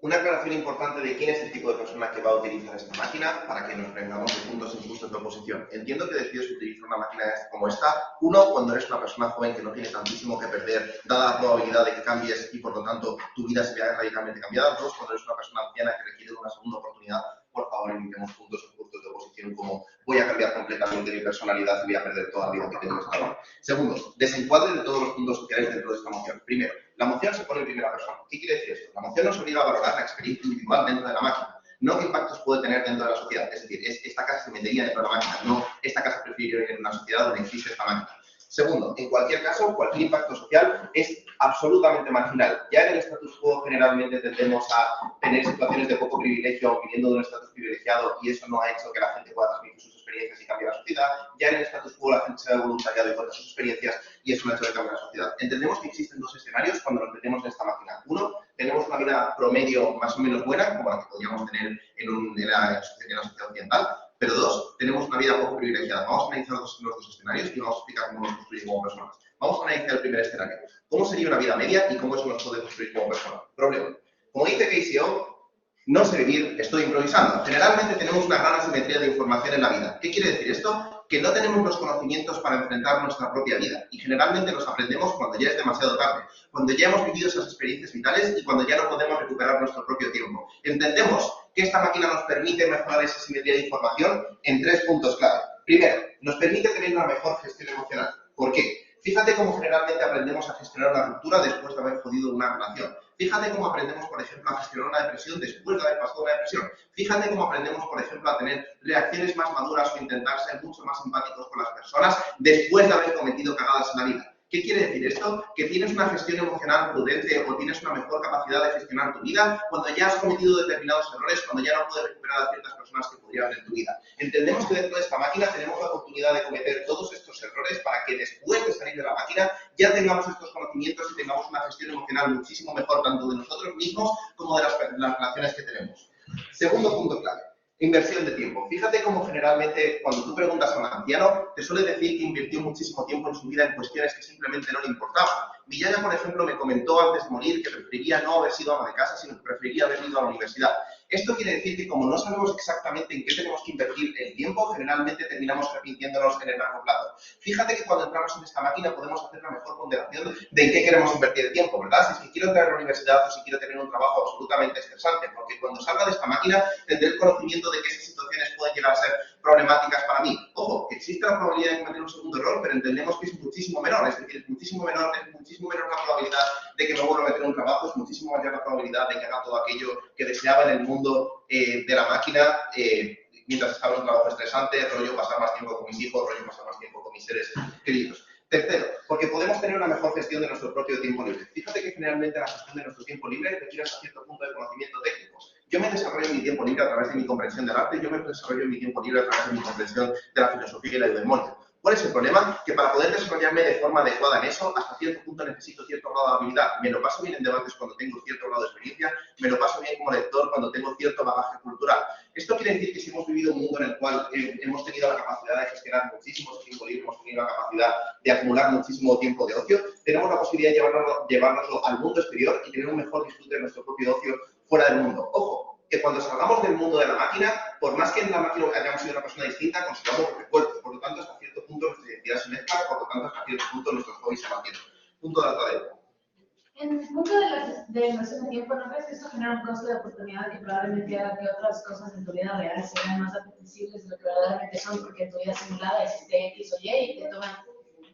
Una aclaración importante de quién es el tipo de persona que va a utilizar esta máquina para que nos vengamos de puntos injustos de oposición. Entiendo que decides utilizar una máquina como esta, uno, cuando eres una persona joven que no tiene tantísimo que perder, dada la probabilidad de que cambies y por lo tanto tu vida se vea radicalmente cambiada. Dos, cuando eres una persona anciana que requiere de una segunda oportunidad, por favor evitemos puntos injustos de oposición como voy a cambiar completamente mi personalidad y voy a perder toda la vida que tengo esta hora. Segundo, desencuadre de todos los puntos sociales dentro de esta moción. Primero, la moción se pone en primera persona. ¿Qué quiere decir esto? La moción nos obliga a valorar la experiencia individual dentro de la máquina, no qué impactos puede tener dentro de la sociedad. Es decir, esta casa se metería dentro de la máquina, no esta casa preferiría vivir en una sociedad donde existe esta máquina. Segundo, en cualquier caso, cualquier impacto social es absolutamente marginal. Ya en el status quo generalmente tendemos a tener situaciones de poco privilegio viniendo de un estatus privilegiado y eso no ha hecho que la gente pueda transmitir sus experiencias y cambiar la sociedad. Ya en el status quo la gente se da voluntariado y cuenta sus experiencias y eso no ha hecho que cambie la sociedad. Entendemos que existen dos escenarios cuando nos metemos en esta máquina. Uno, tenemos una vida promedio más o menos buena, como la que podríamos tener en la sociedad occidental. Pero dos, tenemos una vida poco privilegiada. Vamos a analizar los dos escenarios y vamos a explicar cómo nos construimos como personas. Vamos a analizar el primer escenario. ¿Cómo sería una vida media y cómo eso nos puede construir como personas? Problema. Como dice KCO, no sé vivir, estoy improvisando. Generalmente tenemos una gran asimetría de información en la vida. ¿Qué quiere decir esto? Que no tenemos los conocimientos para enfrentar nuestra propia vida. Y generalmente los aprendemos cuando ya es demasiado tarde. Cuando ya hemos vivido esas experiencias vitales y cuando ya no podemos recuperar nuestro propio tiempo. Entendemos que esta máquina nos permite mejorar esa simetría de información en tres puntos clave. Primero, nos permite tener una mejor gestión emocional. ¿Por qué? Fíjate cómo generalmente aprendemos a gestionar una ruptura después de haber jodido una relación. Fíjate cómo aprendemos, por ejemplo, a gestionar una depresión después de haber pasado una depresión. Fíjate cómo aprendemos, por ejemplo, a tener reacciones más maduras o intentar ser mucho más empáticos con las personas después de haber cometido cagadas en la vida. ¿Qué quiere decir esto? Que tienes una gestión emocional prudente o tienes una mejor capacidad de gestionar tu vida cuando ya has cometido determinados errores, cuando ya no puedes recuperar a ciertas personas que podrían haber en tu vida. Entendemos que dentro de esta máquina tenemos la oportunidad de cometer todos estos errores para que después de salir de la máquina ya tengamos estos conocimientos y tengamos una gestión emocional muchísimo mejor tanto de nosotros mismos como de las relaciones que tenemos. Segundo punto clave. Inversión de tiempo. Fíjate cómo generalmente cuando tú preguntas a un anciano te suele decir que invirtió muchísimo tiempo en su vida en cuestiones que simplemente no le importaban. Villaya, por ejemplo, me comentó antes de morir que preferiría no haber sido ama de casa, sino que preferiría haber ido a la universidad. Esto quiere decir que como no sabemos exactamente en qué tenemos que invertir el tiempo, generalmente terminamos arrepintiéndonos en el largo plazo. Fíjate que cuando entramos en esta máquina podemos hacer una mejor ponderación de en qué queremos invertir el tiempo, ¿verdad? Si es que quiero entrar a la universidad o si quiero tener un trabajo absolutamente estresante, porque cuando salga de esta máquina tendré el conocimiento de que esas situaciones pueden llegar a ser problemáticas para mí. Ojo, que existe la probabilidad de cometer un segundo error, pero entendemos que es muchísimo menor, es decir, es muchísimo menor la probabilidad de que me vuelva a meter un trabajo, es muchísimo mayor la probabilidad de que haga todo aquello que deseaba en el mundo de la máquina mientras estaba en un trabajo estresante, rollo pasar más tiempo con mis hijos, rollo pasar más tiempo con mis seres queridos. Tercero, porque podemos tener una mejor gestión de nuestro propio tiempo libre. Fíjate que generalmente la gestión de nuestro tiempo libre requiere hasta cierto punto de conocimiento técnico. Yo me desarrollo en mi tiempo libre a través de mi comprensión del arte, yo me desarrollo en mi tiempo libre a través de mi comprensión de la filosofía y la eudemonia. ¿Cuál es el problema? Que para poder desarrollarme de forma adecuada en eso, hasta cierto punto necesito cierto grado de habilidad. Me lo paso bien en debates cuando tengo cierto grado de experiencia, me lo paso bien como lector cuando tengo cierto bagaje cultural. Esto quiere decir que si hemos vivido un mundo en el cual hemos tenido la capacidad de gestionar muchísimo tiempo libre, hemos tenido la capacidad de acumular muchísimo tiempo de ocio, tenemos la posibilidad de llevárnoslo al mundo exterior y tener un mejor disfrute de nuestro propio ocio fuera del mundo. Ojo, que cuando salgamos del mundo de la máquina, por más que en la máquina hayamos sido una persona distinta, conservamos los recuerdos. Por lo tanto, hasta cierto punto nuestra identidad se mezcla, por lo tanto, hasta cierto punto nuestros hobbies se mantienen. Punto de data. En el punto de inversión de tiempo, ¿no crees que esto genera un costo de oportunidad que probablemente haga que otras cosas en tu vida real sean más apetecibles de lo que verdaderamente son, porque en tu vida simulada existe X o Y y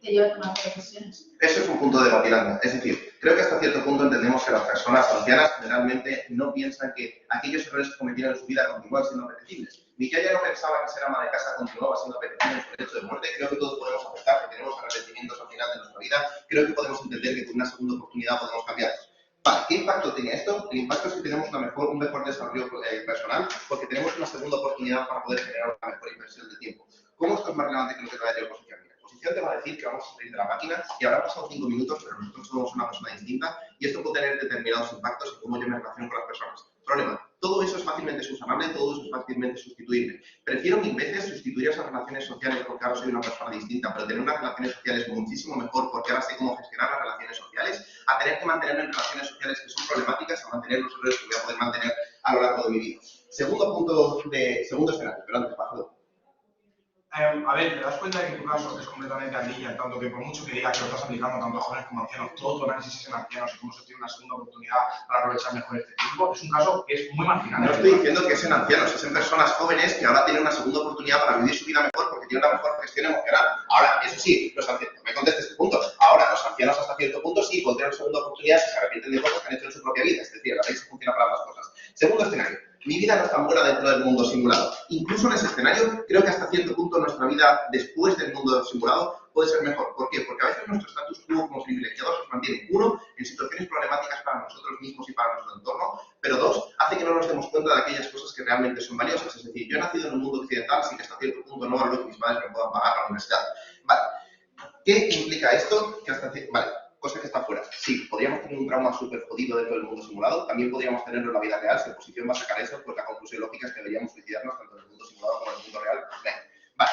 te lleva a tomar decisiones? Eso es un punto de debatir. Es decir, creo que hasta cierto punto entendemos que las personas ancianas generalmente no piensan que aquellos errores que cometieron en su vida continúan siendo apetecibles. Villaya no pensaba que ser ama de casa continuaba siendo apetecible en su derecho de muerte. Creo que todos podemos aceptar que tenemos arrepentimientos al final de nuestra vida. Creo que podemos entender que con una segunda oportunidad podemos cambiarlos. Vale, ¿qué impacto tiene esto? El impacto es que tenemos un mejor desarrollo personal porque tenemos una segunda oportunidad para poder generar una mejor inversión de tiempo. ¿Cómo esto es más relevante que lo que te vaya a oposición? Te va a decir que vamos a salir de la máquina y habrá pasado 5 minutos, pero nosotros somos una persona distinta y esto puede tener determinados impactos en cómo yo me relaciono con las personas. Problema, todo eso es fácilmente subsanable, todo eso es fácilmente sustituible. Prefiero 1000 veces sustituir esas relaciones sociales porque ahora soy una persona distinta, pero tener unas relaciones sociales muchísimo mejor porque ahora sé cómo gestionar las relaciones sociales, a tener que mantenerme en relaciones sociales que son problemáticas, a mantener los errores que voy a poder mantener a lo largo de mi vida. Segundo escenario, pero antes, bájalo. A ver, te das cuenta de que tu caso es completamente anilla, tanto que por mucho que digas que lo estás aplicando tanto a jóvenes como a ancianos, todo tu análisis es en ancianos y cómo se tiene una segunda oportunidad para aprovechar mejor este tiempo, es un caso que es muy marginal. No estoy diciendo que es en ancianos, es en personas jóvenes que ahora tienen una segunda oportunidad para vivir su vida mejor porque tienen una mejor gestión emocional. Ahora, eso sí, los ancianos, no me contestes este punto, ahora los ancianos hasta cierto punto sí pueden tener segunda oportunidad si se arrepienten de cosas que han hecho en su propia vida, es decir, la ley se funciona para ambas cosas. Segundo escenario. Mi vida no es tan buena dentro del mundo simulado. Incluso en ese escenario, creo que hasta cierto punto nuestra vida después del mundo simulado puede ser mejor. ¿Por qué? Porque a veces nuestro status quo como privilegiados nos mantiene, uno, en situaciones problemáticas para nosotros mismos y para nuestro entorno, pero dos, hace que no nos demos cuenta de aquellas cosas que realmente son valiosas. Es decir, yo he nacido en un mundo occidental, así que hasta cierto punto no valoro que mis padres me puedan pagar la universidad. Vale. ¿Qué implica esto? Que hasta cierto... Vale. Cosa que está fuera. Sí, podríamos tener un trauma súper jodido dentro del mundo simulado, también podríamos tenerlo en la vida real, si la oposición va a sacar eso, pues la conclusión lógica es que deberíamos suicidarnos tanto en el mundo simulado como en el mundo real. Vale.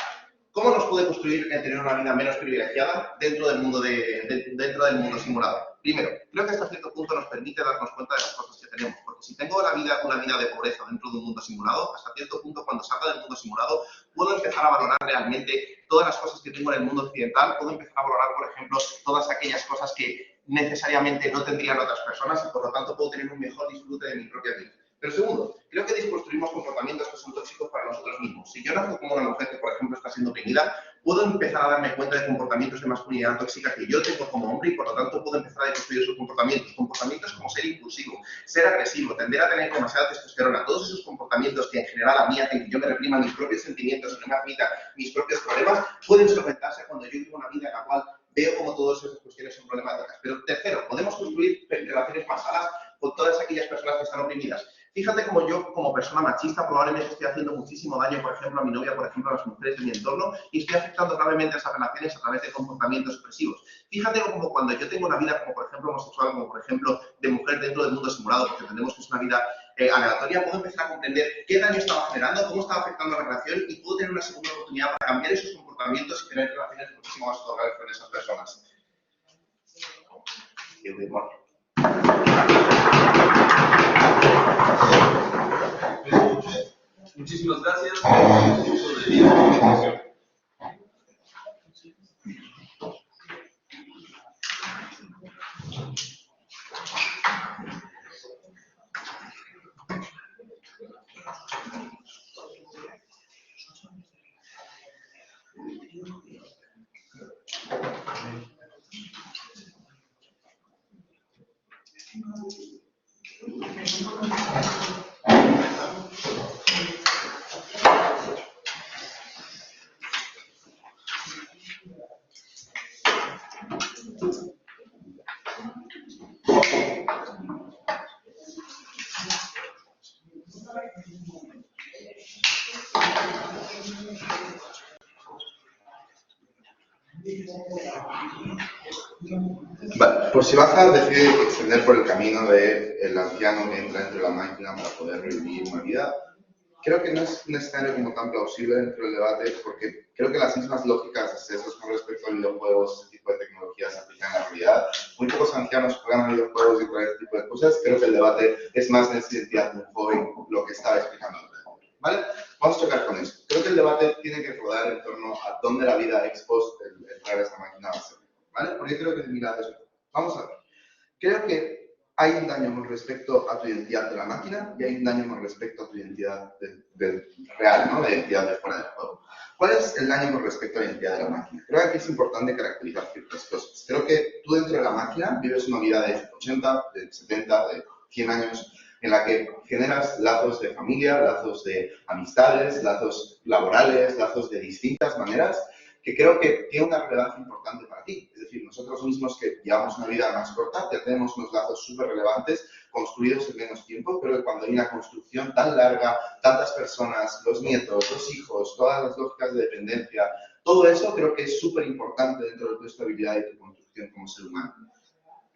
¿Cómo nos puede construir el tener una vida menos privilegiada dentro del mundo simulado? Primero, creo que hasta cierto punto nos permite darnos cuenta de las cosas que tenemos, porque si tengo una vida de pobreza dentro de un mundo simulado, hasta cierto punto cuando salga del mundo simulado puedo empezar a valorar realmente todas las cosas que tengo en el mundo occidental, puedo empezar a valorar, por ejemplo, todas aquellas cosas que necesariamente no tendrían otras personas y por lo tanto puedo tener un mejor disfrute de mi propia vida. Pero segundo, creo que desconstruimos comportamientos que son tóxicos para nosotros mismos. Si yo nazco como una mujer que, por ejemplo, está siendo oprimida, puedo empezar a darme cuenta de comportamientos de masculinidad tóxica que yo tengo como hombre y, por lo tanto, puedo empezar a deconstruir esos comportamientos. Comportamientos como ser impulsivo, ser agresivo, tender a tener demasiada testosterona, todos esos comportamientos que en general a mí hacen que yo me reprima mis propios sentimientos y no me admita mis propios problemas, pueden solventarse cuando yo vivo una vida en la cual veo como todas esas cuestiones son problemáticas. Pero tercero, podemos construir relaciones más sanas con todas aquellas personas que están oprimidas. Fíjate como yo, como persona machista, probablemente estoy haciendo muchísimo daño, por ejemplo, a mi novia, por ejemplo, a las mujeres de mi entorno, y estoy afectando gravemente a esas relaciones a través de comportamientos expresivos. Fíjate como cuando yo tengo una vida, como por ejemplo homosexual, como por ejemplo de mujer dentro del mundo simulado, porque entendemos que es una vida aleatoria, puedo empezar a comprender qué daño estaba generando, cómo estaba afectando a la relación y puedo tener una segunda oportunidad para cambiar esos comportamientos y tener relaciones muchísimo más saludables con esas personas. Muchísimas gracias. Vale, por si Baja decide extender por el camino del anciano que entra entre la máquina para poder revivir una vida, creo que no es un escenario como tan plausible dentro del debate, porque creo que las mismas lógicas de sesgos con respecto a videojuegos, este tipo de tecnologías se aplican en la realidad. Muy pocos ancianos juegan a videojuegos y todo este tipo de cosas. Creo que el debate es más de esa identidad de un joven, lo que estaba explicando antes. ¿Vale? Vamos a chocar con eso. Creo que el debate tiene que rodar en torno a dónde la vida ex post el entrar a esta máquina va a ser. ¿Vale? Porque creo que mirad eso. Vamos a ver. Creo que hay un daño con respecto a tu identidad de la máquina y hay un daño con respecto a tu identidad real, ¿no? La identidad de fuera del juego. ¿Cuál es el daño con respecto a la identidad de la máquina? Creo que aquí es importante caracterizar ciertas cosas. Creo que tú dentro de la máquina vives una vida de 80, de 70, de 100 años en la que generas lazos de familia, lazos de amistades, lazos laborales, lazos de distintas maneras que creo que tiene una relevancia importante para ti. Es decir, nosotros mismos que llevamos una vida más corta, ya tenemos unos lazos súper relevantes, construidos en menos tiempo, pero que cuando hay una construcción tan larga, tantas personas, los nietos, los hijos, todas las lógicas de dependencia, todo eso creo que es súper importante dentro de tu estabilidad y tu construcción como ser humano.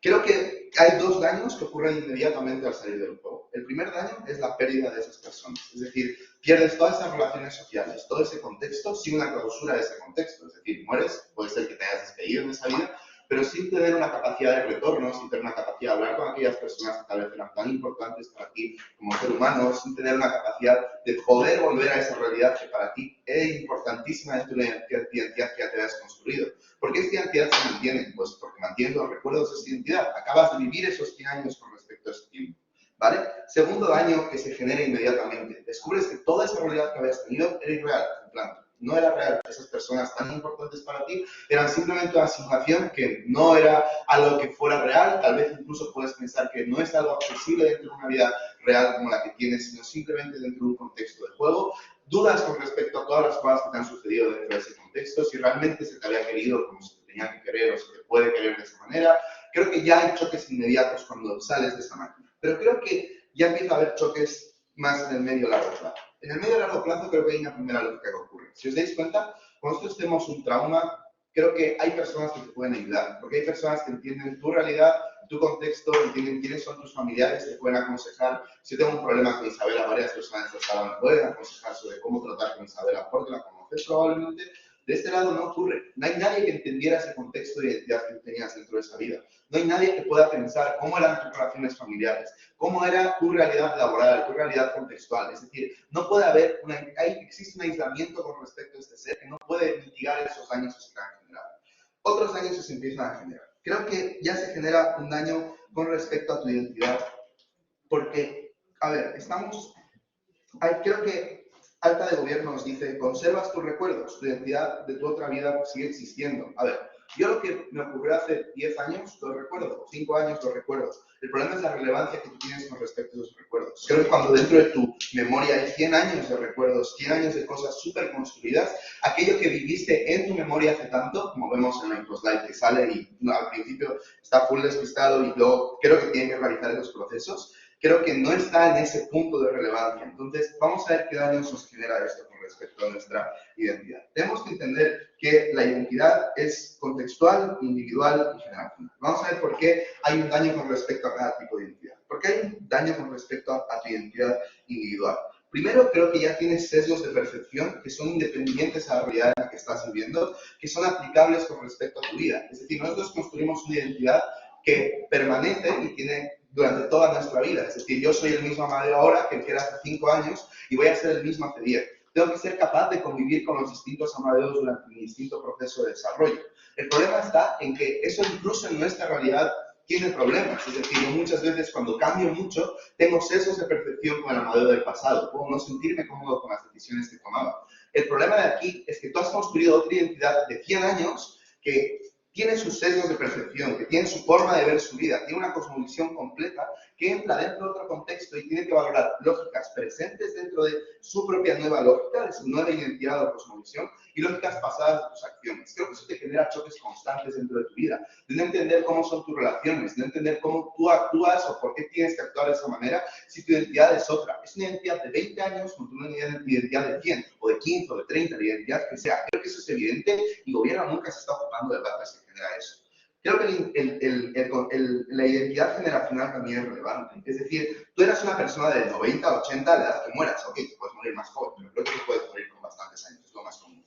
Creo que hay dos daños que ocurren inmediatamente al salir del juego. El primer daño es la pérdida de esas personas. Es decir, pierdes todas esas relaciones sociales, todo ese contexto sin una clausura de ese contexto. Es decir, mueres, puede ser que te hayas despedido en esa vida, pero sin tener una capacidad de retorno, sin tener una capacidad de hablar con aquellas personas que tal vez eran tan importantes para ti como ser humano, sin tener una capacidad de poder volver a esa realidad que para ti es importantísima dentro de la identidad que ya te has construido. ¿Por qué esta identidad se mantiene? Pues porque mantienes los recuerdos de esa identidad. Acabas de vivir esos 100 años con respecto a ese tiempo. ¿Vale? Segundo daño que se genera inmediatamente. Descubres que toda esa realidad que habías tenido era irreal. En plan, no era real. Esas personas tan importantes para ti eran simplemente una simulación que no era algo que fuera real. Tal vez incluso puedes pensar que no es algo accesible dentro de una vida real como la que tienes, sino simplemente dentro de un contexto de juego. Dudas con respecto a todas las cosas que te han sucedido dentro de ese contexto, si realmente se te había querido como se te tenía que querer o se te puede querer de esa manera. Creo que ya hay choques inmediatos cuando sales de esa máquina. Pero creo que ya empieza a haber choques más en el medio y largo plazo. En el medio y largo plazo creo que hay una primera lógica que ocurre. Si os dais cuenta, cuando nosotros tenemos un trauma, creo que hay personas que te pueden ayudar, porque hay personas que entienden tu realidad, tu contexto, entienden quiénes son tus familiares, te pueden aconsejar. Si yo tengo un problema con Isabela, varias personas de esta sala me pueden aconsejar sobre cómo tratar con Isabela, porque la conoces probablemente. De este lado no ocurre. No hay nadie que entendiera ese contexto de identidad que tenías dentro de esa vida. No hay nadie que pueda pensar cómo eran tus relaciones familiares, cómo era tu realidad laboral, tu realidad contextual. Es decir, no puede haber, existe un aislamiento con respecto a este ser que no puede mitigar esos daños que se han generado. Otros daños que se empiezan a generar. Creo que ya se genera un daño con respecto a tu identidad, porque, a ver, creo que Alta de Gobierno nos dice, conservas tus recuerdos, tu identidad de tu otra vida sigue existiendo. A ver, yo lo que me ocurrió hace 10 años lo recuerdo, 5 años lo recuerdo. El problema es la relevancia que tú tienes con respecto a esos recuerdos. Creo que cuando dentro de tu memoria hay 100 años de recuerdos, 100 años de cosas súper construidas, aquello que viviste en tu memoria hace tanto, como vemos en la slide que sale y al principio está full despistado y luego creo que tiene que realizar esos procesos, creo que no está en ese punto de relevancia. Entonces, vamos a ver qué daños nos genera esto con respecto a nuestra identidad. Tenemos que entender que la identidad es contextual, individual y generacional. Vamos a ver por qué hay un daño con respecto a cada tipo de identidad. ¿Por qué hay un daño con respecto a tu identidad individual? Primero, creo que ya tienes sesgos de percepción que son independientes a la realidad en la que estás viviendo, que son aplicables con respecto a tu vida. Es decir, nosotros construimos una identidad que permanece y tiene durante toda nuestra vida. Es decir, yo soy el mismo Amadeo ahora que el que era hace 5 años y voy a ser el mismo hace 10. Tengo que ser capaz de convivir con los distintos Amadeos durante mi distinto proceso de desarrollo. El problema está en que eso incluso en nuestra realidad tiene problemas. Es decir, yo muchas veces cuando cambio mucho, tengo sesgos de percepción con el Amadeo del pasado. Puedo no sentirme cómodo con las decisiones que tomaba. El problema de aquí es que tú has construido otra identidad de 100 años que tiene sus sesgos de percepción, que tiene su forma de ver su vida, tiene una cosmovisión completa que entra dentro de otro contexto y tiene que valorar lógicas presentes dentro de su propia nueva lógica, de su nueva identidad o cosmovisión, y lógicas pasadas de tus acciones. Creo que eso te genera choques constantes dentro de tu vida, de no entender cómo son tus relaciones, de no entender cómo tú actúas o por qué tienes que actuar de esa manera si tu identidad es otra. Es una identidad de 20 años contra una identidad de 100, o de 15, o de 30, la identidad que sea. Creo que eso es evidente y el gobierno nunca se está ocupando de debates que genera eso. Creo que la identidad generacional también es relevante. Es decir, tú eras una persona de 90, 80, a la edad que mueras. Ok, te puedes morir más joven, pero creo que puedes morir con bastantes años, es lo más común.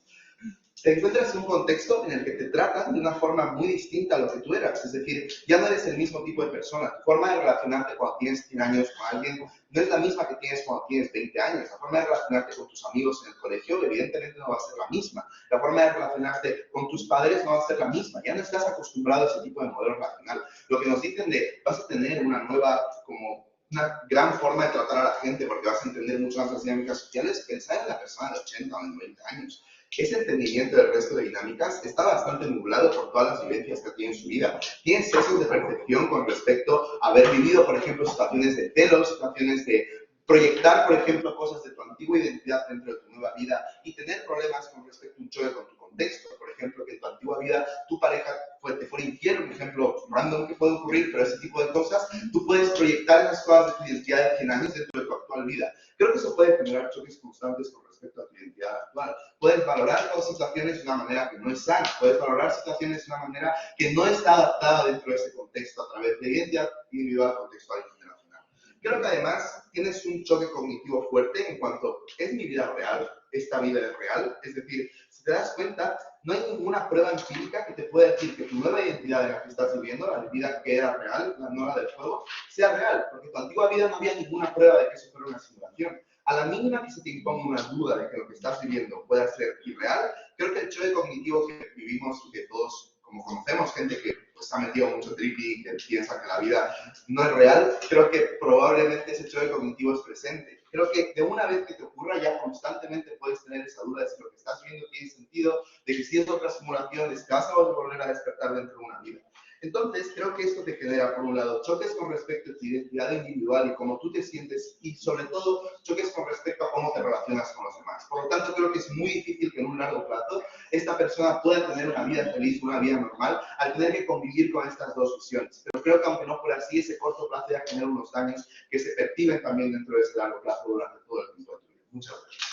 Te encuentras en un contexto en el que te tratan de una forma muy distinta a lo que tú eras. Es decir, ya no eres el mismo tipo de persona. Tu forma de relacionarte cuando tienes 100 años con alguien no es la misma que tienes cuando tienes 20 años. La forma de relacionarte con tus amigos en el colegio evidentemente no va a ser la misma. La forma de relacionarte con tus padres no va a ser la misma. Ya no estás acostumbrado a ese tipo de modelo relacional. Lo que nos dicen de vas a tener una nueva, como una gran forma de tratar a la gente porque vas a entender mucho más las dinámicas sociales, pensar en la persona de 80 o de 90 años. Ese entendimiento del resto de dinámicas está bastante nublado por todas las vivencias que tiene en su vida. Tiene sesgos de percepción con respecto a haber vivido, por ejemplo, situaciones de celos, situaciones de proyectar, por ejemplo, cosas de tu antigua identidad dentro de tu nueva vida y tener problemas con respecto a un choque con tu contexto. Por ejemplo, que en tu antigua vida tu pareja te fuera infiel, un ejemplo random que puede ocurrir, pero ese tipo de cosas, tú puedes proyectar esas cosas de tu identidad de 100 años dentro de tu actual vida. Creo que eso puede generar choques constantes con respecto a tu identidad. identidad actual. Puedes valorar las situaciones de una manera que no es sana, puedes valorar situaciones de una manera que no está adaptada dentro de este contexto a través de identidad individual, contextual y generacional. Creo que además tienes un choque cognitivo fuerte en cuanto, ¿es mi vida real? ¿Esta vida es real? Es decir, si te das cuenta, no hay ninguna prueba empírica que te pueda decir que tu nueva identidad de la que estás viviendo, la vida que era real, la nueva del juego, sea real, porque tu antigua vida no había ninguna prueba de que eso fuera una simulación. A la mínima que se te imponga una duda de que lo que estás viviendo pueda ser irreal, creo que el choque cognitivo que vivimos y que todos, como conocemos gente que pues, ha metido mucho trippy, que piensa que la vida no es real, creo que probablemente ese choque cognitivo es presente. Creo que de una vez que te ocurra ya constantemente puedes tener esa duda de si lo que estás viendo tiene sentido, de que si es otra simulación, de si te vas a volver a despertar dentro de una vida. Entonces, creo que esto te genera, por un lado, choques con respecto a tu identidad individual y cómo tú te sientes, y sobre todo, choques con respecto a cómo te relacionas con los demás. Por lo tanto, creo que es muy difícil que en un largo plazo esta persona pueda tener una vida feliz, una vida normal, al tener que convivir con estas dos visiones. Pero creo que aunque no fuera así, ese corto plazo ya genera unos daños que se perciben también dentro de ese largo plazo durante todo el tiempo de tu vida. Muchas gracias.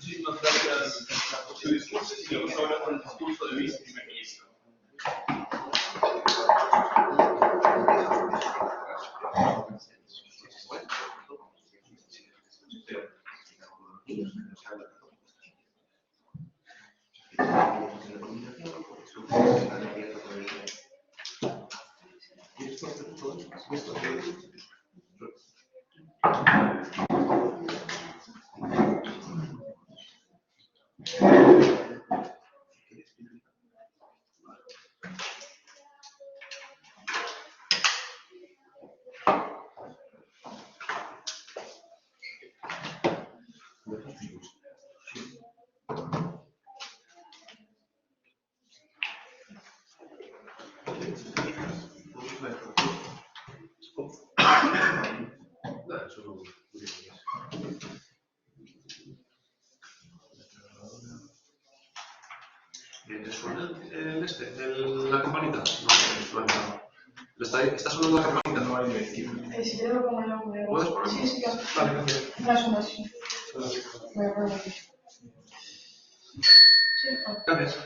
Muchísimas gracias por su discurso y vamos ahora con el discurso de viceprimer-ministro. ¿Te suena la campanita? No, suena. ¿Está sonando la campanita? No hay dirección. Si quiero ponerlo, ¿Puedes ponerlo? Sí, claro. Vale, gracias. Más. Voy a ponerlo aquí. Sí, Gracias.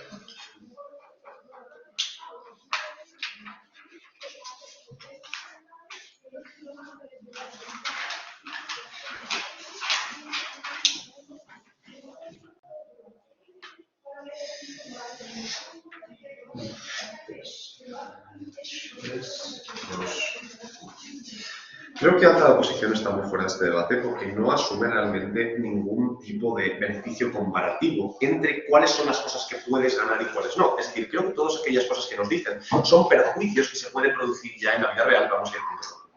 Creo que Alta Oposición está muy fuera de este debate porque no asume realmente ningún tipo de beneficio comparativo entre cuáles son las cosas que puedes ganar y cuáles no. Es decir, creo que todas aquellas cosas que nos dicen son perjuicios que se pueden producir ya en la vida real. Vamos a ir punto.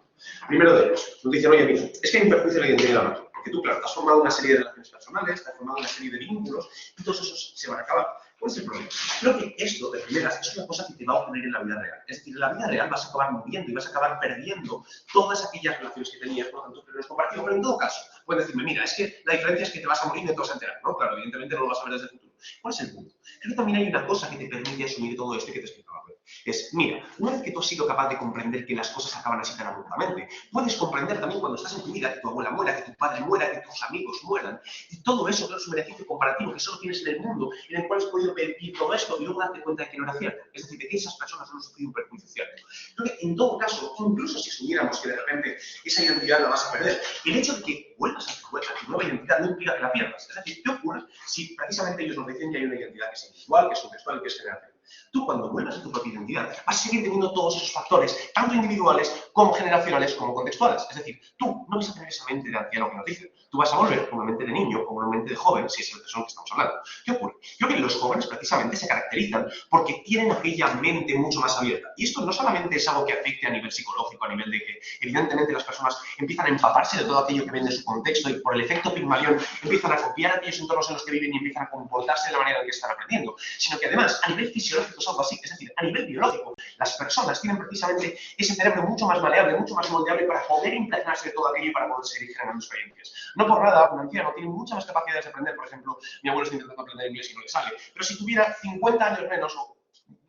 Primero de ellos, nos dicen, oye, mira, es que hay un perjuicio de la identidad de la máquina. Porque tú, claro, has formado una serie de relaciones personales, has formado una serie de vínculos y todos esos se van a acabar. ¿Cuál es el problema? Creo que esto, de primeras, es una cosa que te va a ocurrir en la vida real. Es decir, en la vida real vas a acabar muriendo y vas a acabar perdiendo todas aquellas relaciones que tenías, por lo tanto, que no es compartido. Pero en todo caso, puedes decirme, mira, es que la diferencia es que te vas a morir y no te vas a enterar. No, claro, evidentemente no lo vas a ver desde el futuro. ¿Cuál es el punto? Creo que también hay una cosa que te permite asumir todo esto y que te explicaba. Es, mira, una vez que tú has sido capaz de comprender que las cosas acaban así tan abruptamente, puedes comprender también cuando estás en tu vida que tu abuela muera, que tu padre muera, que tus amigos mueran. Y todo eso, claro, es un beneficio comparativo que solo tienes en el mundo en el cual has podido percibir todo esto y luego darte cuenta de que no era cierto. Es decir, de que esas personas no han sufrido un perjuicio cierto. Creo que en todo caso, incluso si asumiéramos que de repente esa identidad la vas a perder, el hecho de que vuelvas a tu nueva identidad no implica que la pierdas. Es decir, ¿qué ocurre si precisamente ellos nos dicen que hay una identidad que es individual, que es contextual y que es generacional? Tú cuando vuelvas a tu propia identidad vas a seguir teniendo todos esos factores, tanto individuales como generacionales como contextuales. Es decir, tú no vas a tener esa mente de anciano que nos dicen. Tú vas a volver con una mente de niño o con una mente de joven, si es el persona que estamos hablando. ¿Qué ocurre? Creo que los jóvenes precisamente se caracterizan porque tienen aquella mente mucho más abierta. Y esto no solamente es algo que afecte a nivel psicológico, a nivel de que evidentemente las personas empiezan a empaparse de todo aquello que ven en su contexto y por el efecto Pigmalión empiezan a copiar aquellos entornos en los que viven y empiezan a comportarse de la manera en que están aprendiendo, sino que además a nivel fisiológico es algo así, es decir, a nivel biológico, las personas tienen precisamente ese cerebro mucho más maleable, mucho más moldeable para poder impregnarse de todo aquello y para poder seguir generando experiencias. No por nada, un anciano tiene muchas más capacidades de aprender. Por ejemplo, mi abuelo está intentando aprender inglés y no le sale, pero si tuviera 50 años menos o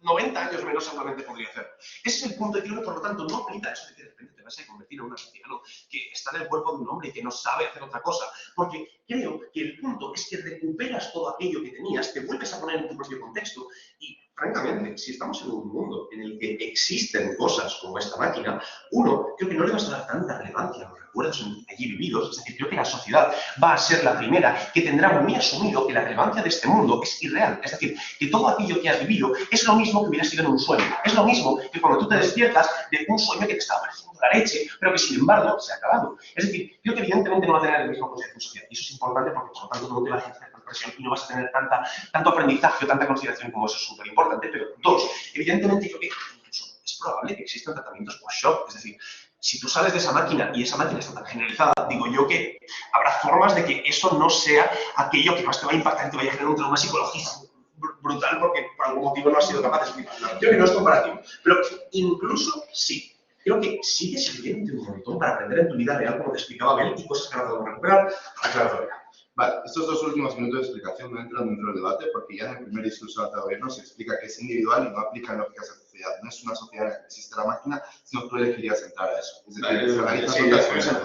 90 años menos seguramente podría hacerlo. Ese es el punto y creo que por lo tanto no aplica eso de que de repente te vas a convertir en un anciano que está en el cuerpo de un hombre y que no sabe hacer otra cosa. Porque creo que el punto es que recuperas todo aquello que tenías, te vuelves a poner en tu propio contexto y, francamente, si estamos en un mundo en el que existen cosas como esta máquina, uno, creo que no le vas a dar tanta relevancia a los recuerdos allí vividos. Es decir, creo que la sociedad va a ser la primera que tendrá muy asumido que la relevancia de este mundo es irreal. Es decir, que todo aquello que has vivido es lo mismo que hubiera sido en un sueño. Es lo mismo que cuando tú te despiertas de un sueño que te estaba pareciendo la leche, pero que sin embargo se ha acabado. Es decir, creo que evidentemente no va a tener el mismo concepto social. Y eso es importante porque por lo tanto no te va a ejercer tanta presión y no vas a tener tanto aprendizaje o tanta consideración como eso es súper importante. Pero dos, evidentemente creo que incluso es probable que existan tratamientos post-shock. Es decir, si tú sales de esa máquina y esa máquina está tan generalizada, digo yo que habrá formas de que eso no sea aquello que más te va a impactar y te vaya a generar un trauma psicológico brutal porque por algún motivo no has sido capaz de explicarlo. Creo que no es comparativo, pero incluso sí. Creo que sigue sirviendo un montón para aprender en tu vida real, como te explicaba Abel, y cosas que no podemos recuperar. Aclaratoria. Vale, estos 2 últimos minutos de explicación no entran dentro del debate porque ya en el primer discurso del gobierno se explica que es individual y no aplica en lógicas de sociedad. No es una sociedad en la que existe la máquina, sino tú elegirías entrar a eso. Es decir, se analizan otras cosas.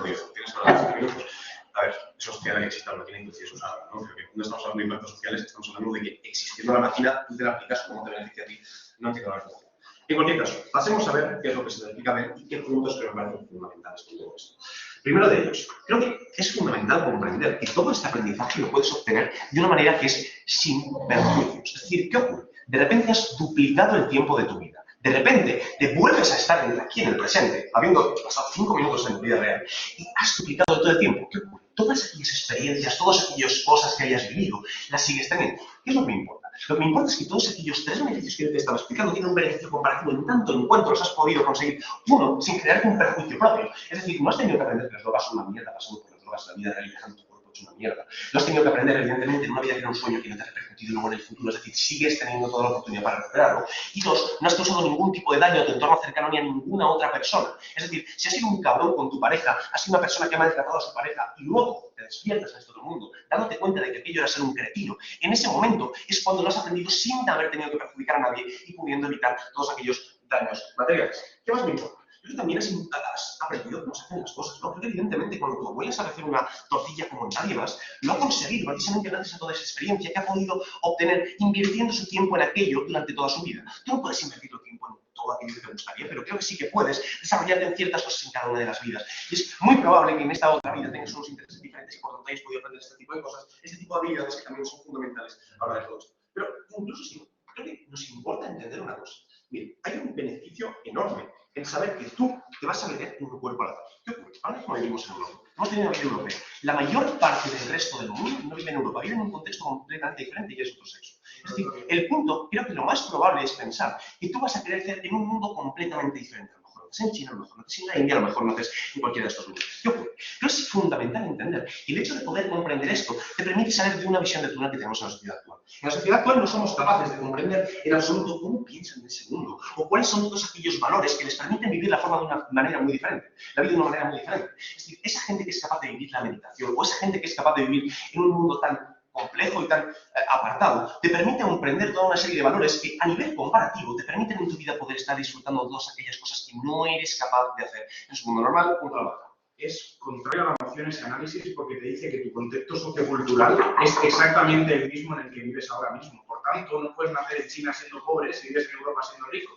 A ver, eso es que exista la máquina, inclusive es usada, ¿no? Creo que no estamos hablando de impactos sociales, estamos hablando de que existiendo la máquina, tú te la aplicas como te beneficia a ti, no entiendo la relación. En cualquier caso, pasemos a ver qué es lo que se le explica a ver y qué puntos creo que parecen fundamentales con todo esto. Primero de ellos, creo que es fundamental comprender que todo este aprendizaje lo puedes obtener de una manera que es sin perjuicios. Es decir, ¿qué ocurre? De repente has duplicado el tiempo de tu vida. De repente te vuelves a estar aquí en el presente, habiendo pasado 5 minutos en tu vida real, y has duplicado todo el tiempo. ¿Qué ocurre? Todas aquellas experiencias, todas aquellas cosas que hayas vivido, las sigues teniendo. ¿Qué es lo que me importa? Lo que me importa es que todos aquellos 3 beneficios que yo te estaba explicando tienen un beneficio comparativo en tanto en cuanto los has podido conseguir. Uno, sin crearte un perjuicio propio. Es decir, no has tenido que aprender que las drogas son una mierda, pasando por las drogas, la vida real y dejando tu cuerpo hecho una mierda. Lo has tenido que aprender, evidentemente, en una vida que era un sueño que no te ha repercutido luego en el futuro. Es decir, sigues teniendo toda la oportunidad para recuperarlo. Y dos, no has causado ningún tipo de daño a tu entorno cercano ni a ninguna otra persona. Es decir, si has sido un cabrón con tu pareja, has sido una persona que ha maltratado a su pareja y luego te despiertas en este otro mundo, dándote cuenta de que aquello era ser un cretino. En ese momento es cuando lo has aprendido sin haber tenido que perjudicar a nadie y pudiendo evitar todos aquellos daños materiales. ¿Qué más me importa? Creo que también has aprendido cómo se hacen las cosas, ¿no? Creo que evidentemente cuando tu abuela sabe hacer una tortilla como nadie más, lo ha conseguido precisamente gracias a toda esa experiencia que ha podido obtener invirtiendo su tiempo en aquello durante toda su vida. Tú no puedes invertir tu tiempo en todo aquello que te gustaría, pero creo que sí que puedes desarrollarte en ciertas cosas en cada una de las vidas. Y es muy probable que en esta otra vida tengas unos intereses diferentes y por lo tanto hayas podido aprender este tipo de cosas, este tipo de habilidades que también son fundamentales a la hora de todo esto. Pero incluso sí, creo que nos importa entender una cosa. Mire, hay un beneficio enorme en saber que tú te vas a meter en un cuerpo al azar. ¿Qué ocurre? Ahora mismo vivimos en Europa. Hemos tenido una vida europea. La mayor parte del resto del mundo no vive en Europa, vive en un contexto completamente diferente y es otro sexo. Es decir, el punto, creo que lo más probable es pensar que tú vas a crecer en un mundo completamente diferente. A lo mejor no estés en China, a lo mejor no estés en la India, a lo mejor no estés en cualquiera de estos lugares. ¿Qué ocurre? Creo que es fundamental entender. Y el hecho de poder comprender esto te permite salir de una visión de túnel que tenemos en la sociedad actual. En la sociedad actual no somos capaces de comprender en absoluto cómo piensan en ese mundo o cuáles son todos aquellos valores que les permiten vivir la forma de una manera muy diferente, la vida de una manera muy diferente. Es decir, esa gente que es capaz de vivir la meditación o esa gente que es capaz de vivir en un mundo tan complejo y tan apartado, te permite comprender toda una serie de valores que a nivel comparativo te permiten en tu vida poder estar disfrutando de todas aquellas cosas que no eres capaz de hacer en su mundo normal junto a la baja. Es contrario a la noción ese análisis porque te dice que tu contexto sociocultural es exactamente el mismo en el que vives ahora mismo. Por tanto, no puedes nacer en China siendo pobre si vives en Europa siendo rico.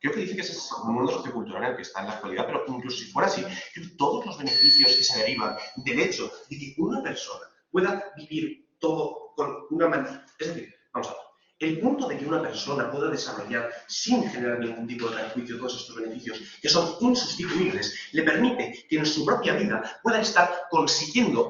Creo que dice que ese es un mundo sociocultural en el que está en la actualidad, pero incluso si fuera así, creo que todos los beneficios que se derivan del hecho de que una persona pueda vivir todo con una manera... Es decir, vamos a ver. El punto de que una persona pueda desarrollar sin generar ningún tipo de perjuicio todos estos beneficios que son insustituibles, le permite que en su propia vida pueda estar consiguiendo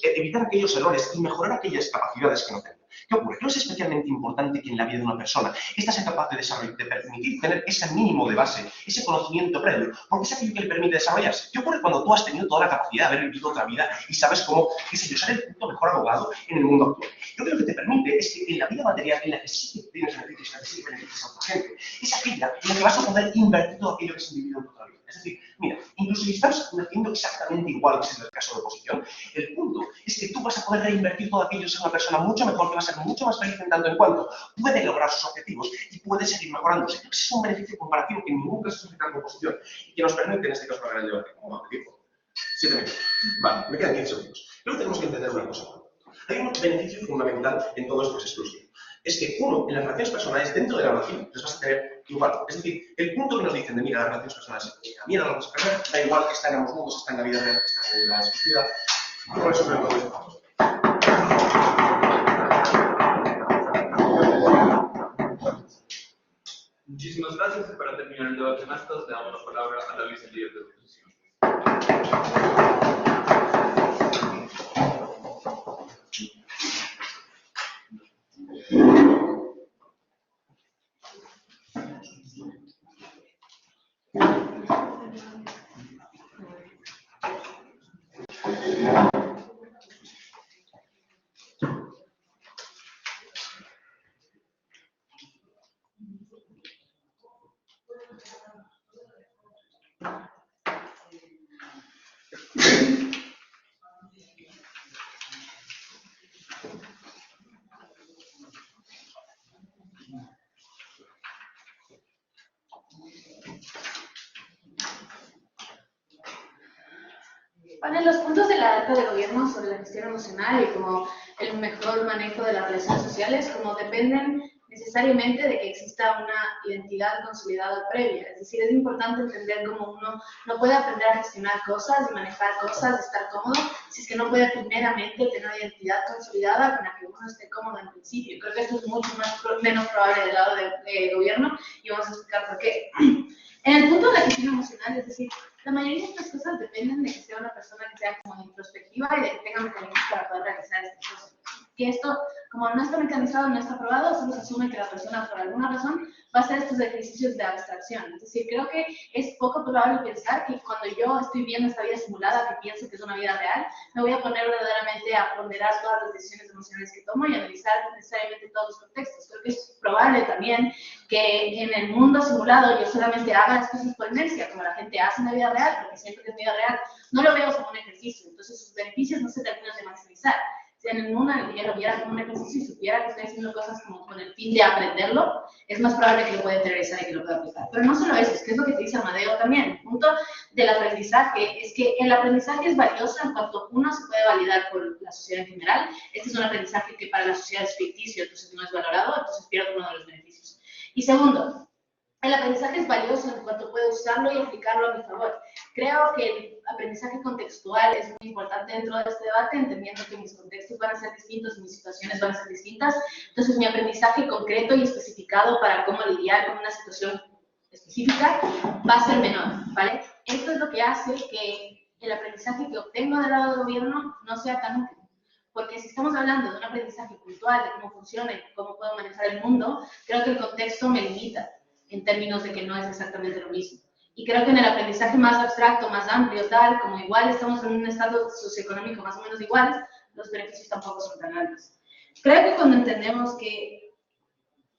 evitar aquellos errores y mejorar aquellas capacidades que no tenga. ¿Qué ocurre? Creo que es especialmente importante que en la vida de una persona ésta sea capaz de permitir tener ese mínimo de base, ese conocimiento previo, porque es aquello que le permite desarrollarse. ¿Qué ocurre cuando tú has tenido toda la capacidad de haber vivido otra vida y sabes cómo, qué sé yo, ser el punto mejor abogado en el mundo actual? Yo creo que te permite es que en la vida material, en la que sí que tienes beneficios, en la que sí que beneficias a otra gente, es aquella en la que vas a poder invertir todo aquello que has vivido en tu otra vida. Es decir, mira, incluso si estás haciendo exactamente igual que es el caso de oposición, el punto es es que tú vas a poder reinvertir todo aquello en ser una persona mucho mejor, que va a ser mucho más feliz en tanto en cuanto puede lograr sus objetivos y puede seguir mejorándose. Ese es un beneficio comparativo que en ningún caso se aplica en composición y que nos permite en este caso ganar el debate. ¿Cómo objetivo? 7 minutos. Vale, me quedan 15 segundos. Luego tenemos que entender una cosa. Hay un beneficio fundamental en todo esto que es exclusivo. Es que uno, en las relaciones personales, dentro de la máquina, les vas a tener igual. Es decir, el punto que nos dicen de mira, las relaciones personales, a mí a las personas, da igual que está en ambos mundos, está en la vida real, que está en la exclusividad. Por eso sobre todo esto. Muchísimas gracias. Y para terminar el debate en actas, le damos la palabra a la vicelíder de oposición. Bueno, los puntos de la data de gobierno sobre la gestión emocional y como el mejor manejo de las relaciones sociales, como dependen necesariamente de que exista una identidad consolidada previa. Es decir, es importante entender cómo uno no puede aprender a gestionar cosas y manejar cosas, estar cómodo, si es que no puede primeramente tener una identidad consolidada con la que uno esté cómodo en principio. Creo que esto es mucho menos probable del lado del gobierno y vamos a explicar por qué. En el punto de la gestión emocional, es decir, la mayoría de estas cosas dependen de que sea una persona que sea como introspectiva y de que tenga mecanismos para poder realizar estas cosas. Que esto, como no está mecanizado, no está probado, solo se asume que la persona, por alguna razón, va a hacer estos ejercicios de abstracción. Es decir, creo que es poco probable pensar que cuando yo estoy viendo esta vida simulada, que pienso que es una vida real, me voy a poner verdaderamente a ponderar todas las decisiones emocionales que tomo y analizar necesariamente todos los contextos. Creo que es probable también que en el mundo simulado yo solamente haga las cosas por inercia, como la gente hace en la vida real, porque siempre que es vida real, no lo veo como un ejercicio, entonces sus beneficios no se terminan de maximizar. Si en el mundo en el que yo lo viera como un ejercicio y supiera que estoy haciendo cosas como con el fin de aprenderlo, es más probable que lo pueda interiorizar y que lo pueda aplicar. Pero no solo eso, es que es lo que te dice Amadeo también. El punto del aprendizaje es que el aprendizaje es valioso en cuanto uno se puede validar por la sociedad en general. Este es un aprendizaje que para la sociedad es ficticio, entonces no es valorado, entonces pierde uno de los beneficios. Y segundo, el aprendizaje es valioso en cuanto puedo usarlo y aplicarlo a mi favor. Creo que el aprendizaje contextual es muy importante dentro de este debate, entendiendo que mis contextos van a ser distintos, mis situaciones van a ser distintas. Entonces, mi aprendizaje concreto y especificado para cómo lidiar con una situación específica va a ser menor, ¿vale? Esto es lo que hace que el aprendizaje que obtengo del lado del gobierno no sea tan útil. Porque si estamos hablando de un aprendizaje puntual, de cómo funciona y cómo puedo manejar el mundo, creo que el contexto me limita en términos de que no es exactamente lo mismo. Y creo que en el aprendizaje más abstracto, más amplio, tal, como igual estamos en un estado socioeconómico más o menos igual, los beneficios tampoco son tan altos. Creo que cuando entendemos que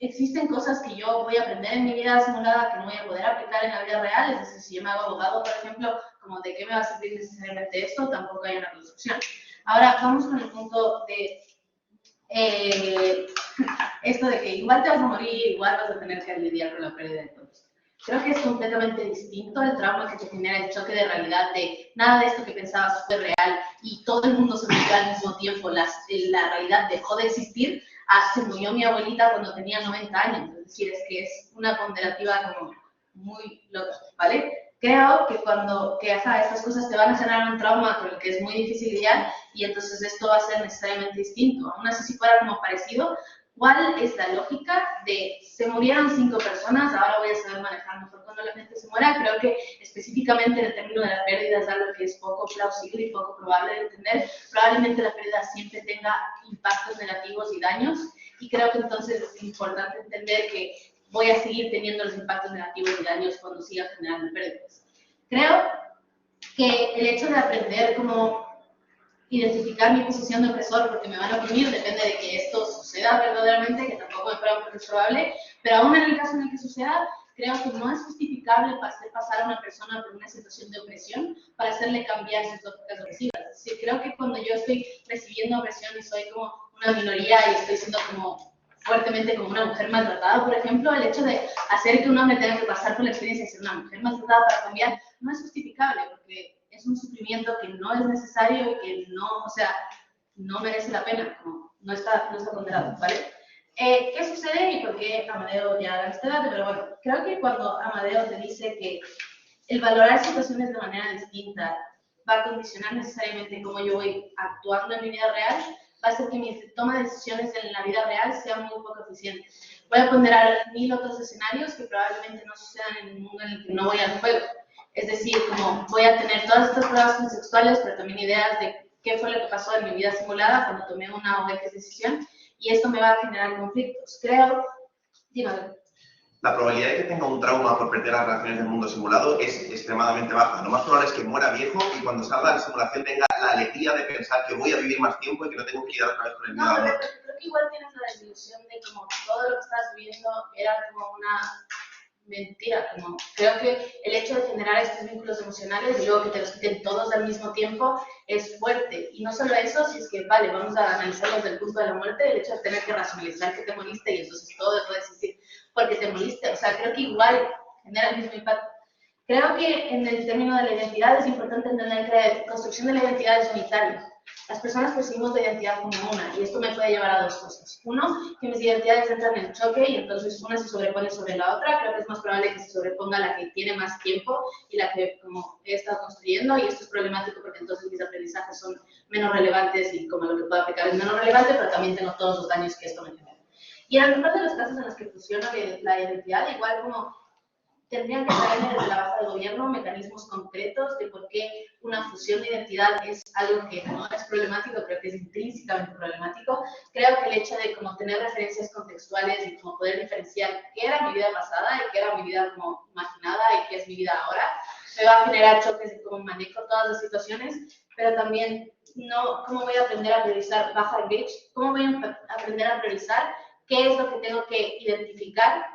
existen cosas que yo voy a aprender en mi vida simulada que no voy a poder aplicar en la vida real, es decir, si yo me hago abogado, por ejemplo, como de qué me va a servir necesariamente esto, tampoco hay una construcción. Ahora, vamos con el punto de esto de que igual te vas a morir, igual vas a tener que lidiar con la pérdida de todo esto. Creo que es completamente distinto el trauma que te genera el choque de realidad de nada de esto que pensabas fue real y todo el mundo se murió al mismo tiempo, la realidad dejó de existir, se murió mi abuelita cuando tenía 90 años, es decir, es que es una ponderativa como muy loca, ¿vale? Creo que estas cosas te van a generar un trauma con el que es muy difícil lidiar y entonces esto va a ser necesariamente distinto. Aún así, si fuera como parecido, ¿cuál es la lógica de se murieron 5 personas, ahora voy a saber manejar mejor cuando la gente se muera? Creo que específicamente en el término de la pérdida es algo que es poco plausible y poco probable de entender. Probablemente la pérdida siempre tenga impactos negativos y daños y creo que entonces es importante entender que voy a seguir teniendo los impactos negativos y daños cuando siga generando pérdidas. Creo que el hecho de aprender cómo identificar mi posición de opresor porque me van a oprimir depende de que esto suceda verdaderamente, que tampoco me parece probable, pero aún en el caso en el que suceda, creo que no es justificable hacer pasar a una persona por una situación de opresión para hacerle cambiar sus lógicas opresivas. Es decir, creo que cuando yo estoy recibiendo opresión y soy como una minoría y estoy siendo como fuertemente como una mujer maltratada, por ejemplo, el hecho de hacer que un hombre tenga que pasar por la experiencia de ser una mujer maltratada para cambiar no es justificable, porque es un sufrimiento que no es necesario y que no, o sea, no merece la pena, como no está condenado, ¿vale? ¿Qué sucede y por qué Amadeo ya da este dato? Pero bueno, creo que cuando Amadeo te dice que el valorar situaciones de manera distinta va a condicionar necesariamente cómo yo voy actuando en mi vida real, va a hacer que mi toma de decisiones en la vida real sea muy poco eficiente. Voy a ponderar 1000 otros escenarios que probablemente no sucedan en un mundo en el que no voy al juego. Es decir, como voy a tener todas estas pruebas contextuales, pero también ideas de qué fue lo que pasó en mi vida simulada cuando tomé una o X decisión, y esto me va a generar conflictos. Creo, dígame. La probabilidad de que tenga un trauma por perder las relaciones del mundo simulado es extremadamente baja. Lo más probable es que muera viejo y cuando salga de la simulación tenga la alegría de pensar que voy a vivir más tiempo y que no tengo que lidiar otra vez con el miedo a la muerte. Creo que igual tienes la desilusión de como todo lo que estás viviendo era como una mentira, como creo que el hecho de generar estos vínculos emocionales y luego que te los quiten todos al mismo tiempo es fuerte. Y no solo eso, si es que, vale, vamos a analizarlo desde el punto de la muerte, el hecho de tener que racionalizar que te moriste y entonces todo dejó de existir porque te moriste. O sea, creo que igual genera el mismo impacto. Creo que en el término de la identidad es importante entender que la construcción de la identidad es unitaria. Las personas percibimos la identidad como una, y esto me puede llevar a dos cosas. Uno, que mis identidades entran en choque y entonces una se sobrepone sobre la otra. Creo que es más probable que se sobreponga la que tiene más tiempo y la que como he estado construyendo, y esto es problemático porque entonces mis aprendizajes son menos relevantes y como lo que puedo aplicar es menos relevante, pero también tengo todos los daños que esto me genera. Y en el mejor de los casos en los que funciona la identidad, igual como tendrían que traerme desde la base del gobierno mecanismos concretos de por qué una fusión de identidad es algo que no es problemático, creo que es intrínsecamente problemático. Creo que el hecho de como tener referencias contextuales y como poder diferenciar qué era mi vida pasada y qué era mi vida como imaginada y qué es mi vida ahora, me va a generar choques de cómo manejo todas las situaciones, pero también cómo voy a aprender a priorizar baja engage, cómo voy a aprender a priorizar qué es lo que tengo que identificar,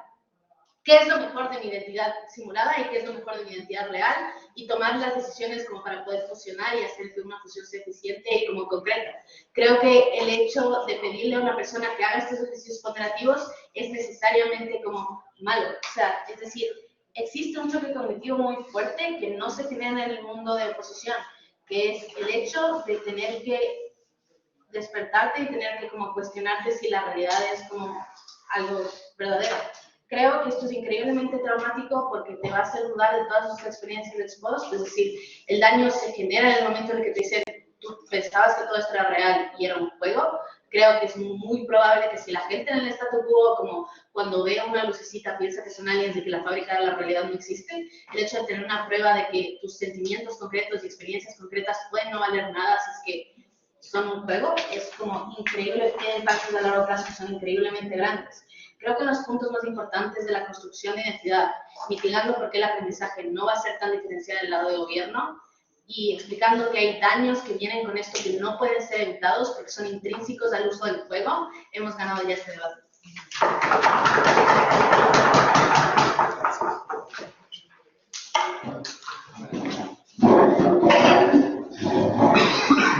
qué es lo mejor de mi identidad simulada y qué es lo mejor de mi identidad real, y tomar las decisiones como para poder fusionar y hacer que una fusión sea eficiente y como concreta. Creo que el hecho de pedirle a una persona que haga estos ejercicios ponderativos es necesariamente como malo. O sea, es decir, existe un choque cognitivo muy fuerte que no se genera en el mundo de oposición, que es el hecho de tener que despertarte y tener que como cuestionarte si la realidad es como algo verdadero. Creo que esto es increíblemente traumático porque te va a hacer dudar de todas tus experiencias de expost, es decir, el daño se genera en el momento en el que te dicen, tú pensabas que todo esto era real y era un juego. Creo que es muy probable que si la gente en el statu quo, como cuando ve una lucecita, piensa que son aliens y que la fábrica de la realidad no existe, el hecho de tener una prueba de que tus sentimientos concretos y experiencias concretas pueden no valer nada si es que son un juego, es como increíble, tiene impactos a largo plazo que son increíblemente grandes. Creo que los puntos más importantes de la construcción de identidad, mitigando por qué el aprendizaje no va a ser tan diferencial en el lado de gobierno y explicando que hay daños que vienen con esto que no pueden ser evitados porque son intrínsecos al uso del juego, hemos ganado ya este debate.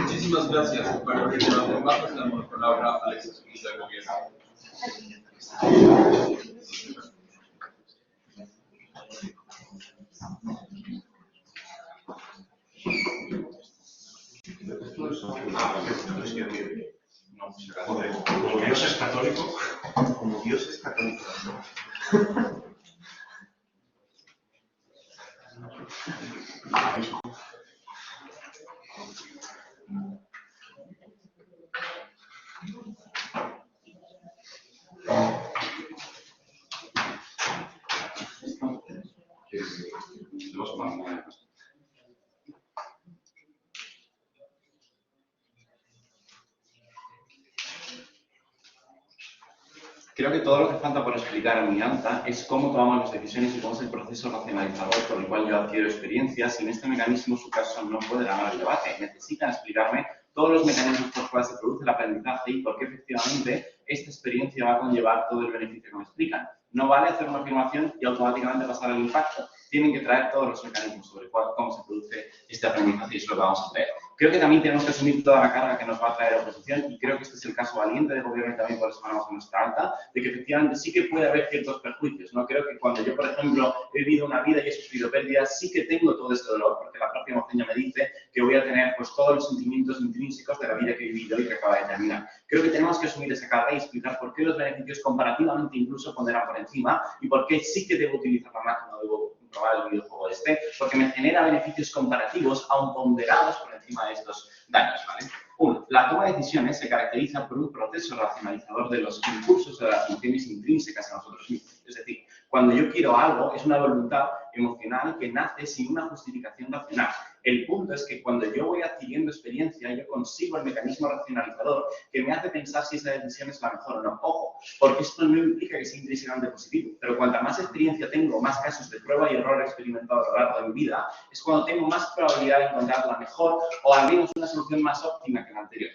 Muchísimas gracias. Para que se nos demos la palabra a Alexis Pisa Gobierno. Joder, como Dios es católico. Como Dios es católico. Creo que todo lo que falta por explicar a mi ANTA es cómo tomamos las decisiones y cómo es el proceso racionalizador por el cual yo adquiero experiencias. Sin este mecanismo, su caso no puede ganar el debate. Necesitan explicarme todos los mecanismos por los cuales se produce el aprendizaje y por qué efectivamente esta experiencia va a conllevar todo el beneficio que me explican. No vale hacer una afirmación y automáticamente pasar al impacto. Tienen que traer todos los mecanismos sobre cómo se produce este aprendizaje y eso es lo que vamos a traer. Creo que también tenemos que asumir toda la carga que nos va a traer oposición y creo que este es el caso valiente del gobierno y también por eso ganamos en nuestra alta, de que efectivamente sí que puede haber ciertos perjuicios. No creo que cuando yo, por ejemplo, he vivido una vida y he sufrido pérdidas, sí que tengo todo ese dolor, porque la propia emoción ya me dice que voy a tener pues, todos los sentimientos intrínsecos de la vida que he vivido y que acaba de terminar. Creo que tenemos que asumir esa carga y explicar por qué los beneficios comparativamente incluso pondrán por encima y por qué sí que debo utilizar la máquina o debo probar el videojuego porque me genera beneficios comparativos aún ponderados por encima de estos daños, ¿vale? Uno, la toma de decisiones se caracteriza por un proceso racionalizador de los impulsos o de las emociones intrínsecas a nosotros mismos. Es decir, cuando yo quiero algo, es una voluntad emocional que nace sin una justificación racional. El punto es que cuando yo voy adquiriendo experiencia, yo consigo el mecanismo racionalizador que me hace pensar si esa decisión es la mejor o no. Ojo, porque esto no implica que sea intrínsecamente positivo, pero cuanta más experiencia tengo, más casos de prueba y error experimentado a lo largo de mi vida, es cuando tengo más probabilidad de encontrar la mejor o al menos una solución más óptima que la anterior.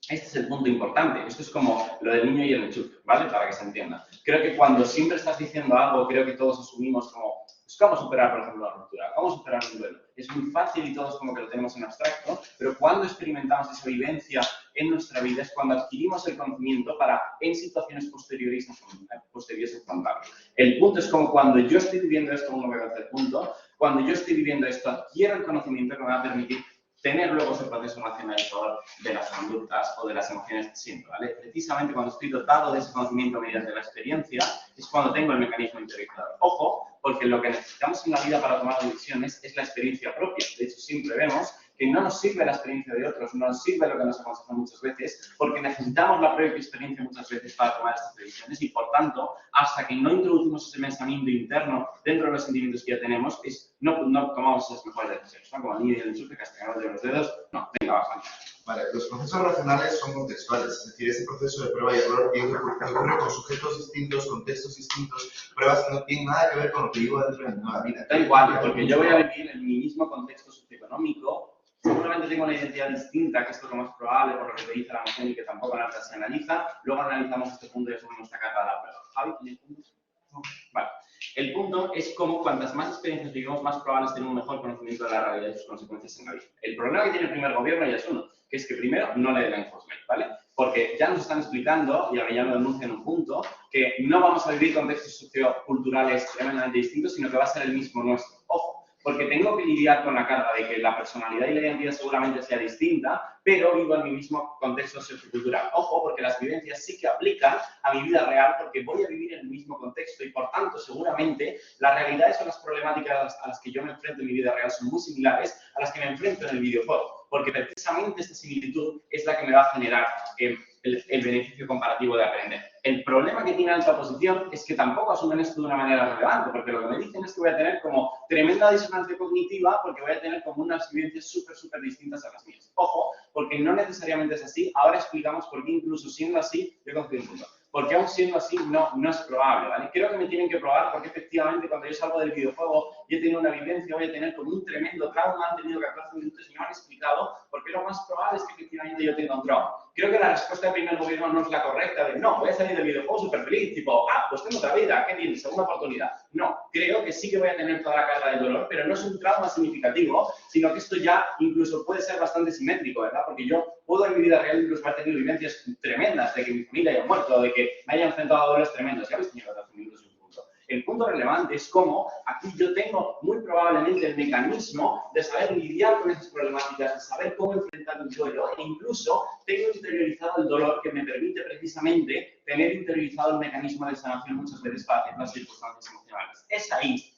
Este es el punto importante. Esto es como lo del niño y el enchufe, ¿vale? Para que se entienda. Creo que cuando siempre estás diciendo algo, creo que todos asumimos como, pues, ¿cómo superar, por ejemplo, la ruptura? ¿Cómo superar un duelo? Es muy fácil y todos como que lo tenemos en abstracto, pero cuando experimentamos esa vivencia en nuestra vida es cuando adquirimos el conocimiento para, en situaciones posteriores afrontarlo. El punto es como cuando yo estoy viviendo esto, un tercer punto, cuando yo estoy viviendo esto, adquiero el conocimiento que me va a permitir tener luego ese proceso racionalizador de las conductas o de las emociones que siento, ¿vale? Precisamente cuando estoy dotado de ese conocimiento mediante la experiencia es cuando tengo el mecanismo interiorizador. Ojo, porque lo que necesitamos en la vida para tomar decisiones es la experiencia propia. De hecho, siempre vemos que no nos sirve la experiencia de otros, no nos sirve lo que nos aconsejan muchas veces, porque necesitamos la propia experiencia muchas veces para tomar estas decisiones y, por tanto, hasta que no introducimos ese pensamiento interno dentro de los sentimientos que ya tenemos, no tomamos esas mejores decisiones, ¿no? Como el niño y el enchufe, castigamos de los dedos, no, venga, bajamos. Vale, los procesos racionales son contextuales, es decir, ese proceso de prueba y error que ocurre con sujetos distintos, contextos distintos, pruebas que no tienen nada que ver con lo que vivo dentro de mi nueva vida. Da igual, porque yo voy a vivir en mi mismo contexto socioeconómico, seguramente tengo una identidad distinta, que esto es lo más probable, por lo que te dice la moción y que tampoco se analiza. Luego analizamos este punto y asumimos esta carga de la prueba. ¿Javi, tienes puntos? No. Vale. El punto es cómo cuantas más experiencias vivimos, más probable es tener un mejor conocimiento de la realidad y sus consecuencias en la vida. El problema que tiene el primer gobierno ya es uno, que es que primero no le den enforcement, ¿vale? Porque ya nos están explicando, y ahora ya lo denuncian en un punto, que no vamos a vivir contextos socioculturales tremendamente distintos, sino que va a ser el mismo nuestro. Ojo. Porque tengo que lidiar con la carga de que la personalidad y la identidad seguramente sea distinta, pero vivo en mi mismo contexto sociocultural. Ojo, porque las vivencias sí que aplican a mi vida real, porque voy a vivir en el mismo contexto y, por tanto, seguramente las realidades o las problemáticas a las que yo me enfrento en mi vida real son muy similares a las que me enfrento en el videojuego, porque precisamente esta similitud es la que me va a generar el beneficio comparativo de aprender. El problema que tiene alta oposición es que tampoco asumen esto de una manera relevante, porque lo que me dicen es que voy a tener como tremenda disonancia cognitiva porque voy a tener como unas vivencias súper distintas a las mías. Ojo, porque no necesariamente es así. Ahora explicamos por qué incluso siendo así, yo confío en punto. Porque aún siendo así no es probable, ¿vale? Creo que me tienen que probar porque efectivamente cuando yo salgo del videojuego y he tenido una vivencia, voy a tener como un tremendo trauma, han tenido 14 minutos y me han explicado por qué lo más probable es que efectivamente yo tenga un trauma. Creo que la respuesta del primer gobierno no es la correcta de no, voy a salir del videojuego súper feliz, tipo, pues tengo otra vida, qué bien, segunda oportunidad. No, creo que sí que voy a tener toda la carga del dolor, pero no es un trauma significativo, sino que esto ya incluso puede ser bastante simétrico, ¿verdad? Porque yo puedo en mi vida real incluso haber tenido vivencias tremendas de que mi familia haya muerto, de que me haya enfrentado a dolores tremendos. Ya habéis tenido 14 minutos y un punto. El punto relevante es cómo aquí yo tengo muy probablemente el mecanismo de saber lidiar con esas problemáticas, de saber cómo enfrentar un duelo e incluso tengo interiorizado el dolor que me permite precisamente tener interiorizado el mecanismo de sanación muchas veces para ciertas circunstancias emocionales. Es ahí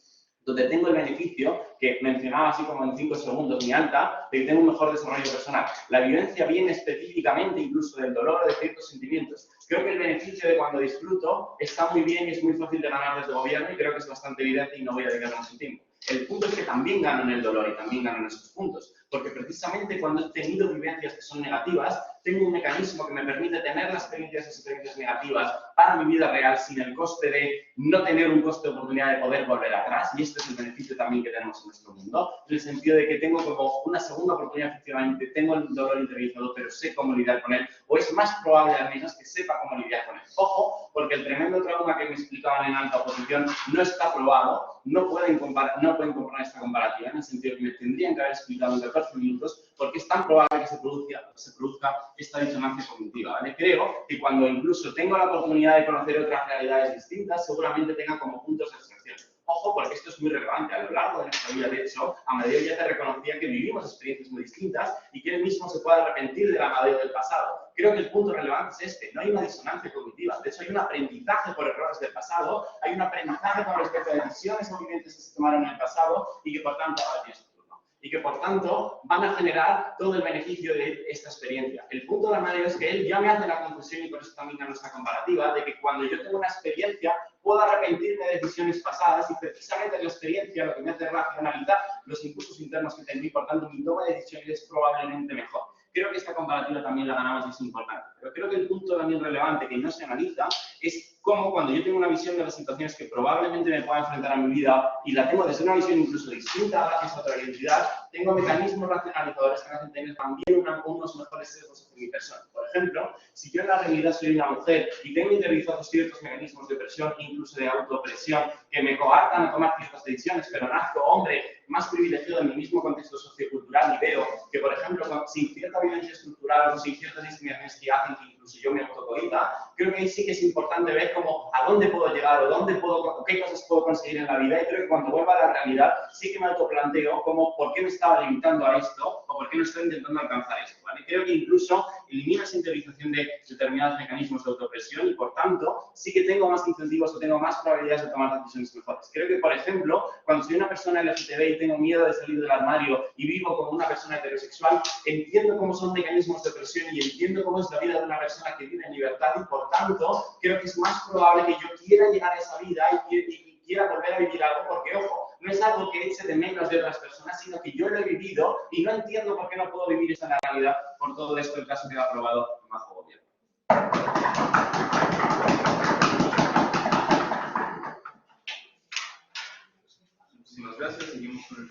donde tengo el beneficio que mencionaba así como en 5 segundos mi alta, de que tengo un mejor desarrollo personal. La vivencia viene específicamente incluso del dolor de ciertos sentimientos. Creo que el beneficio de cuando disfruto está muy bien y es muy fácil de ganar desde gobierno y creo que es bastante evidente y no voy a dedicarle mucho tiempo. El punto es que también gano en el dolor y también gano en estos puntos, porque precisamente cuando he tenido vivencias que son negativas, tengo un mecanismo que me permite tener las experiencias negativas para mi vida real sin el coste de no tener un coste de oportunidad de poder volver atrás, y este es el beneficio también que tenemos en nuestro mundo, en el sentido de que tengo como una segunda oportunidad, efectivamente, tengo el dolor interiorizado, pero sé cómo lidiar con él, o es más probable al menos que sepa cómo lidiar con él. Ojo, porque el tremendo trauma que me explicaban en alta oposición no está probado, no pueden comparar esta comparativa, en el sentido que me tendrían que haber explicado en 14 minutos, porque es tan probable que se produzca esta disonancia cognitiva, ¿vale? Creo que cuando incluso tengo la oportunidad de conocer otras realidades distintas, seguramente tenga como puntos de abstracción. Ojo, porque esto es muy relevante. A lo largo de nuestra vida, de hecho, Amadeo ya te reconocía que vivimos experiencias muy distintas y que él mismo se puede arrepentir del Amadeo del pasado. Creo que el punto relevante es este. No hay una disonancia cognitiva. De hecho, hay un aprendizaje por errores del pasado, hay un aprendizaje con respecto a decisiones o movimientos que se tomaron en el pasado y que, por tanto, ahora tienes tu turno. Y que, por tanto, van a generar todo el beneficio de esta experiencia. El punto de Amadeo es que él ya me hace la conclusión, y por eso también a nuestra comparativa, de que cuando yo tengo una experiencia, puedo arrepentirme de decisiones pasadas, y precisamente la experiencia lo que me hace racionalizar los impulsos internos que tengo, y por tanto mi toma de decisiones es probablemente mejor. Creo que esta comparativa también la ganamos y es importante. Pero creo que el punto también relevante que no se analiza es cómo cuando yo tengo una visión de las situaciones que probablemente me pueda enfrentar a mi vida y la tengo desde una visión incluso distinta gracias a otra identidad, tengo mecanismos racionalizadores que me hacen tener también unos mejores sesgos hacia mi persona. Por ejemplo, si yo en la realidad soy una mujer y tengo interiorizados ciertos mecanismos de presión, incluso de autopresión, que me coartan a tomar ciertas decisiones, pero nazco hombre más privilegiado en mi mismo contexto sociocultural y veo que, por ejemplo, sin cierta violencia estructural o sin ciertas discriminaciones que hacen que incluso yo me autocohibba, creo que ahí sí que es importante ver cómo, a dónde puedo llegar o qué cosas puedo conseguir en la vida, y creo que cuando vuelva a la realidad sí que me autoplanteo como por qué me estaba limitando a esto o por qué no estoy intentando alcanzar esto, ¿vale? Creo que incluso elimina esa interiorización de determinados mecanismos de autopresión y, por tanto, sí que tengo más incentivos o tengo más probabilidades de tomar decisiones mejores. Creo que, por ejemplo, cuando soy una persona LGTB y tengo miedo de salir del armario y vivo como una persona heterosexual, entiendo cómo son mecanismos de presión y entiendo cómo es la vida de una persona que vive en libertad, y, por tanto, creo que es más probable que yo quiera llegar a esa vida y quiera volver a vivir algo, porque, ojo, no es algo que eche de menos de otras personas, sino que yo lo he vivido y no entiendo por qué no puedo vivir esa realidad. Por todo esto, el caso queda aprobado bajo gobierno. Muchísimas gracias. Seguimos con el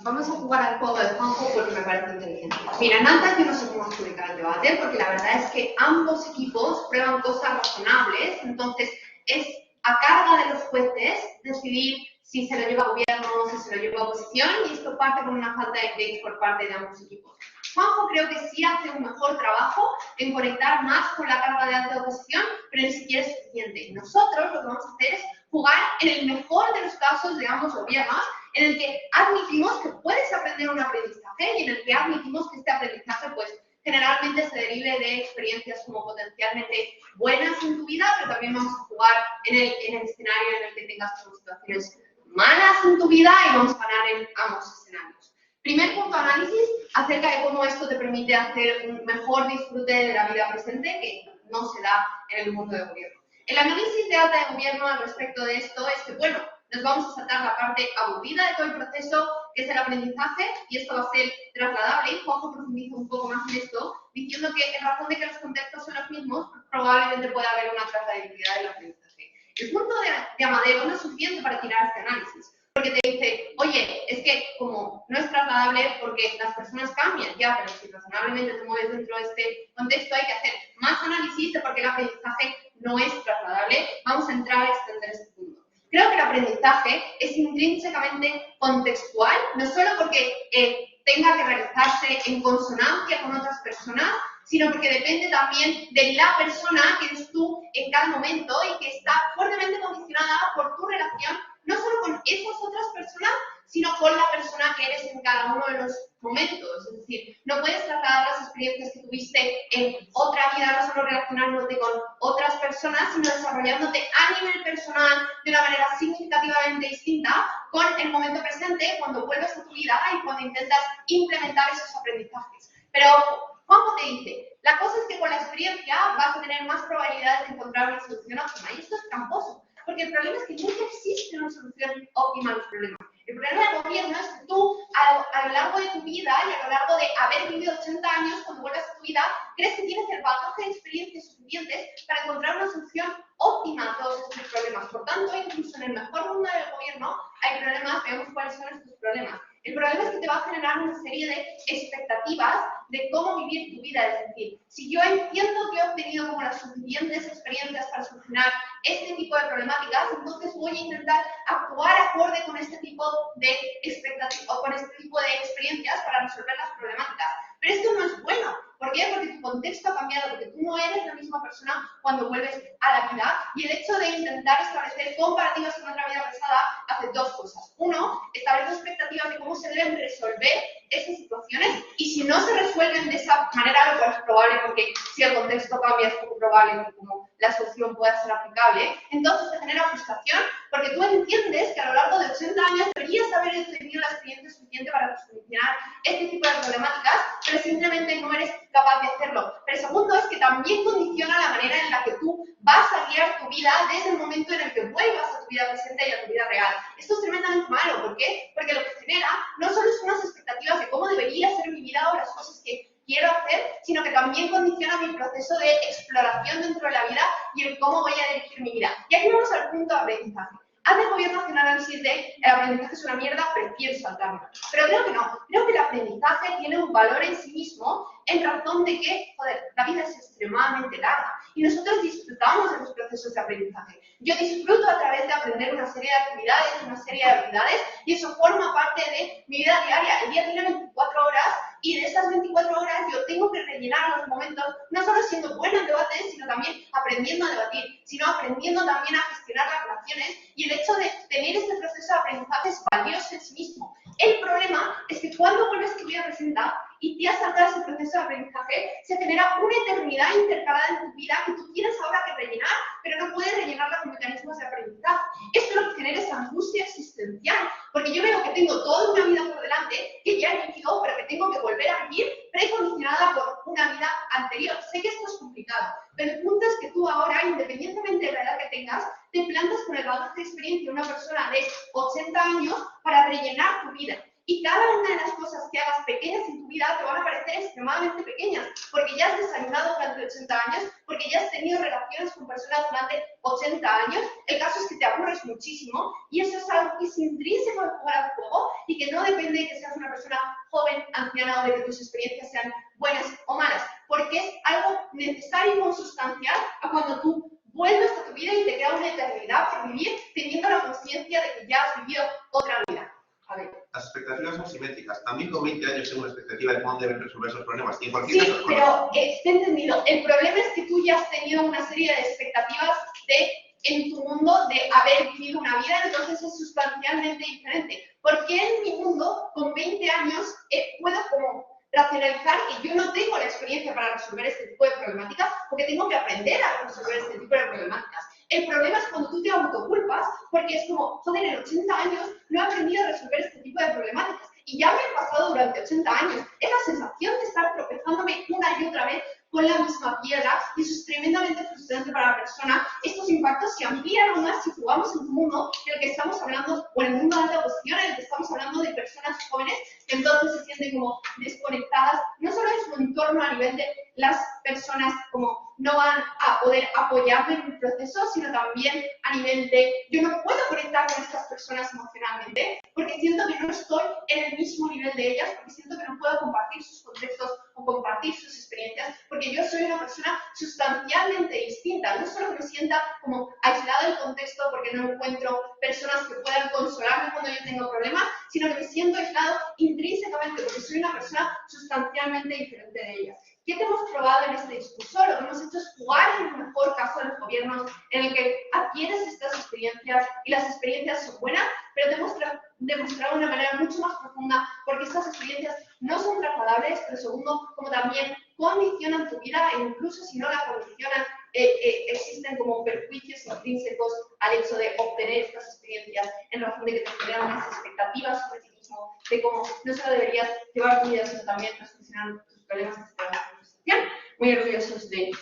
Vamos a jugar al juego de Juanjo porque me parece inteligente. Mira, en alta yo no sé cómo adjudicar el debate, porque la verdad es que ambos equipos prueban cosas razonables, entonces es a carga de los jueces decidir si se lo lleva gobierno o si se lo lleva oposición, y esto parte con una falta de interés por parte de ambos equipos. Juanjo creo que sí hace un mejor trabajo en conectar más con la carga de alta oposición, pero ni siquiera es suficiente. Nosotros lo que vamos a hacer es jugar en el mejor de los casos de ambos gobiernos, en el que admitimos que puedes aprender un aprendizaje y en el que admitimos que este aprendizaje pues generalmente se derive de experiencias como potencialmente buenas en tu vida, pero también vamos a jugar en el escenario en el que tengas como situaciones malas en tu vida, y vamos a ganar en ambos escenarios. Primer punto de análisis acerca de cómo esto te permite hacer un mejor disfrute de la vida presente, que no se da en el mundo de gobierno. El análisis de alta de gobierno al respecto de esto es que, bueno, nos vamos a saltar la parte aburrida de todo el proceso, que es el aprendizaje, y esto va a ser trasladable, y Juanjo profundiza un poco más en esto, diciendo que en razón de que los contextos son los mismos, probablemente pueda haber una trazabilidad del aprendizaje. El punto de Amadeo no es suficiente para tirar este análisis, porque te dice, oye, es que como no es trasladable porque las personas cambian, ya, pero si razonablemente te mueves dentro de este contexto hay que hacer más análisis de por qué el aprendizaje no es trasladable. Vamos a entrar a extender este punto. Creo que el aprendizaje es intrínsecamente contextual, no solo porque tenga que realizarse en consonancia con otras personas, sino porque depende también de la persona que eres tú en cada momento y que está fuertemente condicionada por tu relación, no solo con esas otras personas, sino con la persona que en cada uno de los momentos. Es decir, no puedes trasladar las experiencias que tuviste en otra vida, no solo relacionándote con otras personas, sino desarrollándote a nivel personal de una manera significativamente distinta con el momento presente, cuando vuelves a tu vida y cuando intentas implementar esos aprendizajes. Pero Juanjo te dice, la cosa es que con la experiencia vas a tener más probabilidades de encontrar una solución óptima. Y esto es tramposo, porque el problema es que nunca existe una solución óptima a los problemas. El problema del gobierno es que tú, a lo largo de tu vida y a lo largo de haber vivido 80 años, cuando vuelvas a tu vida, crees que tienes el bagaje de experiencias suficientes para encontrar una solución óptima a todos estos problemas. Por tanto, incluso en el mejor mundo del gobierno hay problemas, veamos cuáles son estos problemas. El problema es que te va a generar una serie de expectativas de cómo vivir tu vida. Es decir, si yo entiendo que he obtenido como las suficientes experiencias para solucionar este tipo de problemáticas, entonces voy a intentar actuar acorde con este tipo de expectativas o con este tipo de experiencias para resolver las problemáticas. Pero esto no es bueno. ¿Por qué? Porque tu contexto ha cambiado, porque tú no eres la misma persona cuando vuelves a la vida, y el hecho de intentar establecer comparativas con otra vida pasada hace dos cosas. Uno, establece expectativas de cómo se deben resolver esas situaciones, y si no se resuelven de esa manera, lo cual es probable porque si el contexto cambia es poco probable que como la solución pueda ser aplicable, entonces te genera frustración porque tú entiendes que a lo largo de 80 años deberías haber tenido la experiencia suficiente para solucionar este tipo de problemáticas, pero simplemente no eres capaz de hacerlo. Pero el segundo es que también condiciona la manera en la que tú vas a guiar tu vida desde el momento en el que vuelvas a tu vida presente y a tu vida real. Esto es tremendamente malo. ¿Por qué? Porque lo que genera no solo son unas expectativas de cómo debería ser mi vida o las cosas que quiero hacer, sino que también condiciona mi proceso de exploración dentro de la vida y el cómo voy a dirigir mi vida. Y aquí vamos al punto de aprendizaje. Hace el gobierno hace un análisis de el aprendizaje es una mierda, prefiero saltarlo. Pero creo que no. Creo que el aprendizaje tiene un valor en sí mismo en razón de que, joder, la vida es extremadamente larga y nosotros disfrutamos de los procesos de aprendizaje. Yo disfruto a través de aprender una serie de actividades, una serie de habilidades, y eso forma parte de mi vida diaria. El día tiene 24 horas y de esas 24 horas yo tengo que rellenar los momentos, no solo siendo buena en debates, sino también aprendiendo a debatir, sino aprendiendo también a gestionar las relaciones, y el hecho de tener este proceso de aprendizaje es valioso en sí mismo. El problema es que cuando vuelves a tu vida presente y te has saltado ese proceso de aprendizaje, se genera una eternidad intercalada en tu vida que tú tienes ahora que rellenar, pero no puedes rellenarla con mecanismos de aprendizaje. Esto lo que genera es angustia existencial, porque yo veo que tengo toda una vida por delante que ya he vivido, pero que tengo que volver a vivir precondicionada por una vida anterior. Sé que esto es complicado, pero el punto es que tú ahora, independientemente de la edad que tengas, te plantas con el bagaje de experiencia de una persona de 80 años para rellenar tu vida. Y cada una de las cosas que hagas pequeñas en tu vida te van a parecer extremadamente pequeñas, porque ya has desayunado durante 80 años, porque ya has tenido relaciones con personas durante 80 años. El caso es que te aburres muchísimo, y eso es algo que es intrínseco de jugar al juego y que no depende de que seas una persona joven, anciana, o de que tus experiencias sean buenas o malas, porque es algo necesario y consustancial a cuando tú vuelves a tu vida y te queda una eternidad por vivir teniendo la conciencia de que ya has vivido otra vida. A ver. Las expectativas son simétricas. También con 20 años tengo una expectativa de cómo deben resolver esos problemas. Y en cualquier Sí, caso, pero esté entendido. El problema es que tú ya has tenido una serie de expectativas en tu mundo de haber vivido una vida, entonces es sustancialmente diferente. Porque en mi mundo, con 20 años, puedo como racionalizar que yo no tengo la experiencia para resolver este tipo de problemáticas, porque tengo que aprender a resolver este tipo de problemáticas. El problema es cuando tú te autoculpas, porque es como, joder, en 80 años no he aprendido a resolver este tipo de problemáticas. Y ya me he pasado durante 80 años. Es la sensación de estar tropezándome una y otra vez con la misma piedra, y eso es tremendamente frustrante para la persona. Estos impactos se amplían aún más si jugamos en un mundo en el que estamos hablando, o en el mundo de alta posición, en el que estamos hablando de personas jóvenes que entonces se sienten como desconectadas, no solo en su entorno a nivel de las personas como no van a poder apoyarme en mi proceso, sino también a nivel de yo no puedo conectar con estas personas emocionalmente porque siento que no estoy en el mismo nivel de ellas, porque siento que no puedo compartir sus contextos o compartir sus experiencias, porque yo soy una persona sustancialmente distinta. No solo que me sienta como aislada del contexto porque no encuentro personas que puedan consolarme cuando yo tengo problemas, sino que me siento aislado intrínsecamente porque soy una persona sustancialmente diferente de ellas. ¿Qué te hemos probado en este discurso? Lo que hemos hecho es jugar en el mejor caso de los gobiernos en el que adquieres estas experiencias y las experiencias son buenas, pero te hemos demostrado de una manera mucho más profunda porque estas experiencias no son trasladables, pero segundo, como también condicionan tu vida e incluso si no la condicionan, existen como perjuicios intrínsecos al hecho de obtener estas experiencias en razón de que te generan unas expectativas sobre ti mismo, de cómo no solo deberías llevar tu vida, sino también solucionar tus problemas que te dan. Muy orgullosos de